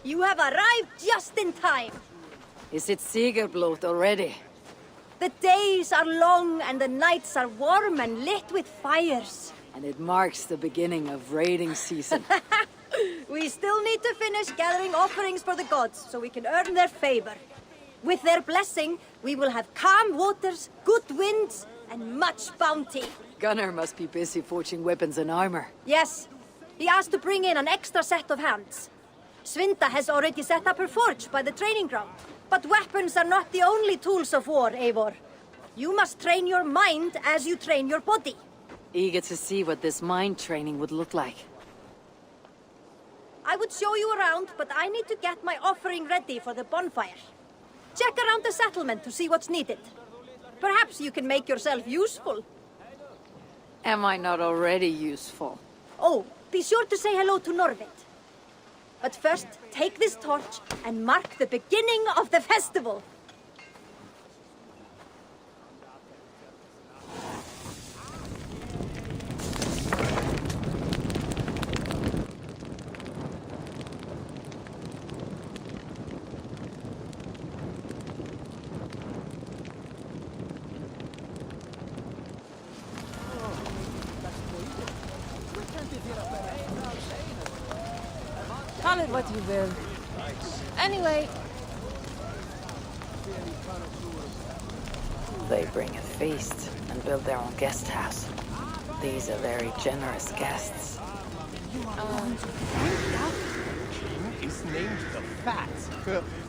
You have arrived just in time. Is it Siegerblot already? The days are long and the nights are warm and lit with fires. And it marks the beginning of raiding season. We still need to finish gathering offerings for the gods so we can earn their favor. With their blessing, we will have calm waters, good winds, and much bounty. Gunnar must be busy forging weapons and armor. Yes. He asked to bring in an extra set of hands. Svinda has already set up her forge by the training ground. But weapons are not the only tools of war, Eivor. You must train your mind as you train your body. Eager to see what this mind training would look like. I would show you around, but I need to get my offering ready for the bonfire. Check around the settlement to see what's needed. Perhaps you can make yourself useful. Am I not already useful? Oh, be sure to say hello to Norvid. But first, take this torch and mark the beginning of the festival. Call it what you will. Anyway... They bring a feast and build their own guest house. These are very generous guests. Is named the Fat.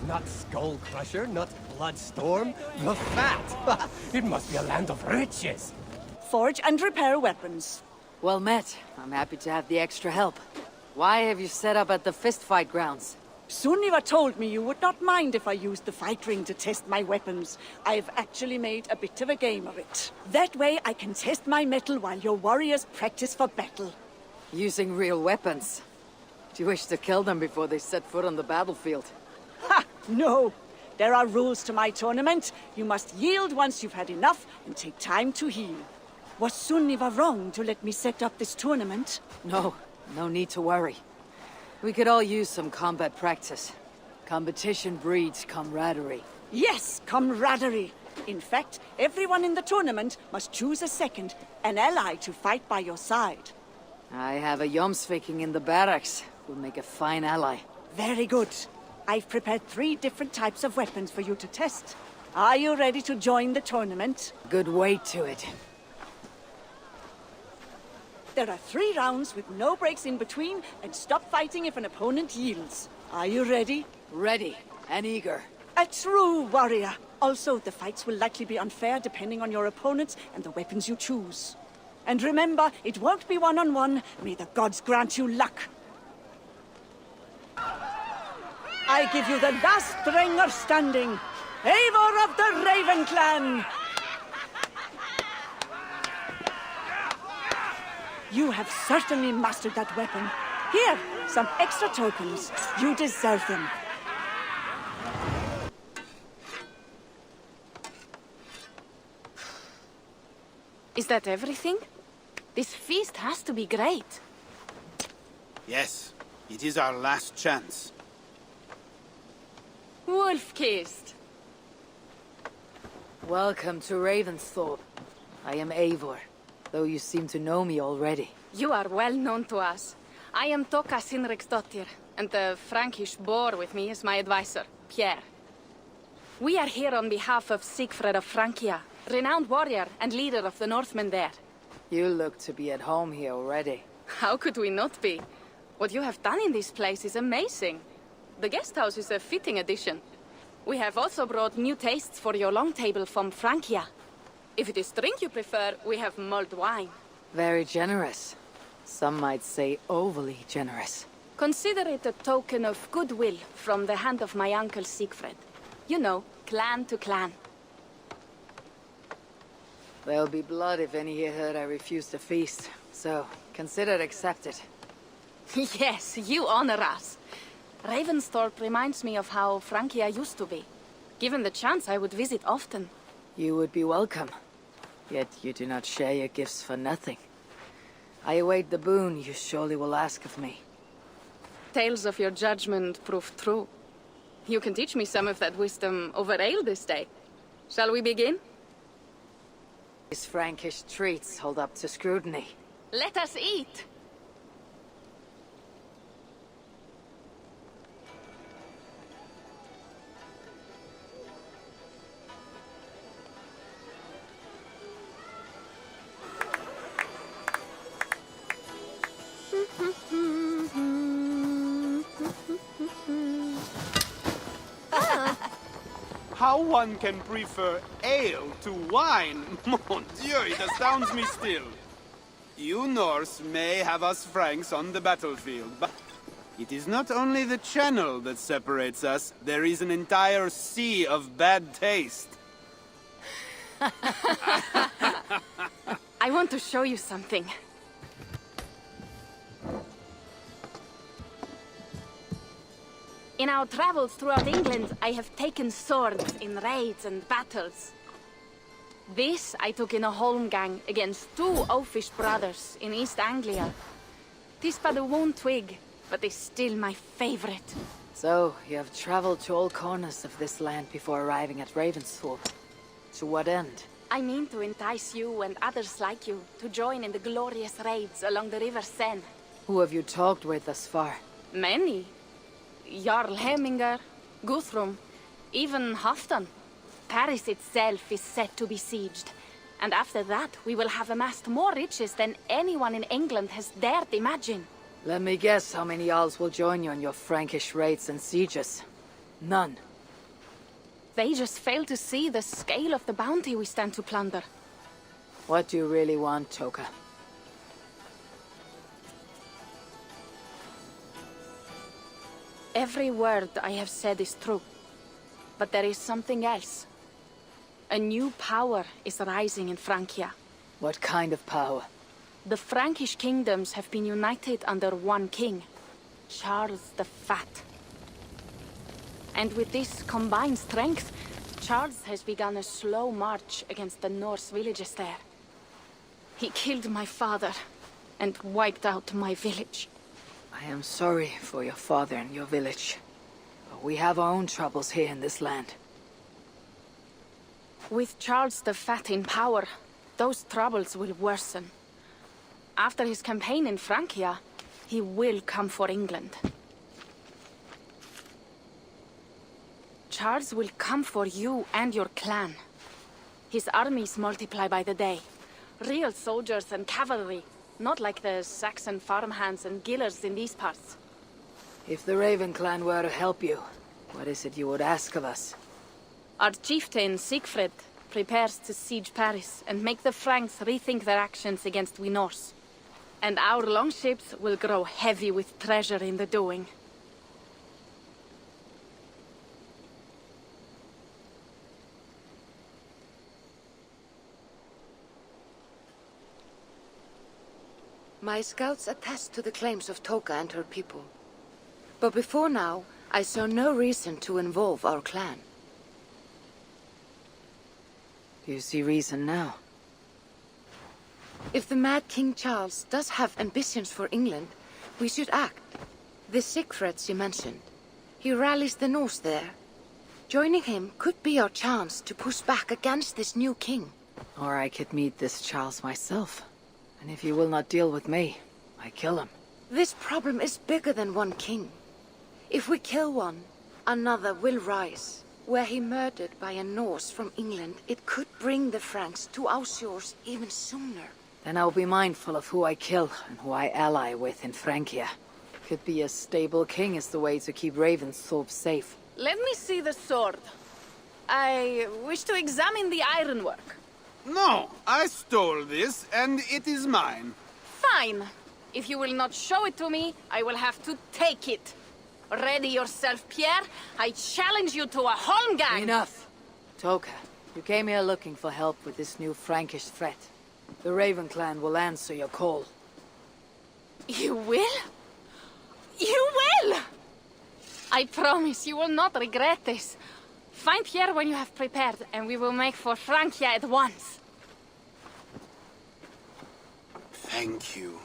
Not Skull Crusher, not Bloodstorm, the Fat. It must be a land of riches. Forge and repair weapons. Well met. I'm happy to have the extra help. Why have you set up at the fistfight grounds? Sunniva told me you would not mind if I used the fight ring to test my weapons. I've actually made a bit of a game of it. That way I can test my mettle while your warriors practice for battle. Using real weapons? Do you wish to kill them before they set foot on the battlefield? Ha! No! There are rules to my tournament. You must yield once you've had enough and take time to heal. Was Sunniva wrong to let me set up this tournament? No. No need to worry. We could all use some combat practice. Competition breeds camaraderie. Yes, camaraderie. In fact, everyone in the tournament must choose a second, an ally to fight by your side. I have a Jomsviking in the barracks who'll make a fine ally. Very good. I've prepared 3 different types of weapons for you to test. Are you ready to join the tournament? Good weight to it. There are 3 rounds with no breaks in between, and stop fighting if an opponent yields. Are you ready? Ready and eager. A true warrior. Also, the fights will likely be unfair depending on your opponents and the weapons you choose. And remember, it won't be one-on-one. May the gods grant you luck. I give you the last stringer standing. Eivor of the Raven Clan! You have certainly mastered that weapon. Here, some extra tokens. You deserve them. Is that everything? This feast has to be great. Yes, it is our last chance. Wolf-kissed. Welcome to Ravensthorpe. I am Eivor, though you seem to know me already. You are well known to us. I am Toka Sinriksdottir, and the Frankish boar with me is my advisor, Pierre. We are here on behalf of Sigfred of Francia, renowned warrior and leader of the Northmen there. You look to be at home here already. How could we not be? What you have done in this place is amazing. The guest house is a fitting addition. We have also brought new tastes for your long table from Francia. If it is drink you prefer, we have mulled wine. Very generous. Some might say overly generous. Consider it a token of goodwill from the hand of my uncle Siegfried. You know, clan to clan. There'll be blood if any here heard I refuse to feast, so consider it accepted. Yes, you honor us. Ravensthorpe reminds me of how Francia used to be. Given the chance, I would visit often. You would be welcome. Yet you do not share your gifts for nothing. I await the boon you surely will ask of me. Tales of your judgment prove true. You can teach me some of that wisdom over ale this day. Shall we begin? These Frankish treats hold up to scrutiny. Let us eat! How one can prefer ale to wine? Mon Dieu, it astounds me still. You Norse may have us Franks on the battlefield, but it is not only the channel that separates us. There is an entire sea of bad taste. I want to show you something. In our travels throughout England, I have taken swords in raids and battles. This I took in a holmgang against 2 oafish brothers in East Anglia. 'Tis but a worn twig, but is still my favorite. So, you have traveled to all corners of this land before arriving at Ravensthorpe. To what end? I mean to entice you and others like you to join in the glorious raids along the River Seine. Who have you talked with thus far? Many. Jarl Hemminger, Guthrum, even Halfdan. Paris itself is set to be besieged. And after that, we will have amassed more riches than anyone in England has dared imagine. Let me guess how many Jarls will join you in your Frankish raids and sieges. None. They just fail to see the scale of the bounty we stand to plunder. What do you really want, Toka? Every word I have said is true. But there is something else. A new power is rising in Francia. What kind of power? The Frankish kingdoms have been united under one king, Charles the Fat. And with this combined strength, Charles has begun a slow march against the Norse villages there. He killed my father and wiped out my village. I am sorry for your father and your village. But we have our own troubles here in this land. With Charles the Fat in power, those troubles will worsen. After his campaign in Francia, he will come for England. Charles will come for you and your clan. His armies multiply by the day. Real soldiers and cavalry, not like the Saxon farmhands and gillers in these parts. If the Raven clan were to help you, what is it you would ask of us? Our chieftain, Siegfried, prepares to siege Paris and make the Franks rethink their actions against we Norse. And our longships will grow heavy with treasure in the doing. My scouts attest to the claims of Toka and her people. But before now, I saw no reason to involve our clan. Do you see reason now? If the mad King Charles does have ambitions for England, we should act. The Siegfrieds you mentioned, he rallies the Norse there. Joining him could be our chance to push back against this new king. Or I could meet this Charles myself. And if he will not deal with me, I kill him. This problem is bigger than one king. If we kill one, another will rise. Were he murdered by a Norse from England, it could bring the Franks to our shores even sooner. Then I'll be mindful of who I kill and who I ally with in Francia. Could be a stable king is the way to keep Ravensthorpe safe. Let me see the sword. I wish to examine the ironwork. No, I stole this, and it is mine. Fine. If you will not show it to me, I will have to take it. Ready yourself, Pierre. I challenge you to a holmgang. Enough! Toka, you came here looking for help with this new Frankish threat. The Raven clan will answer your call. You will? You will! I promise you will not regret this. Find Pierre when you have prepared, and we will make for Francia at once. Thank you.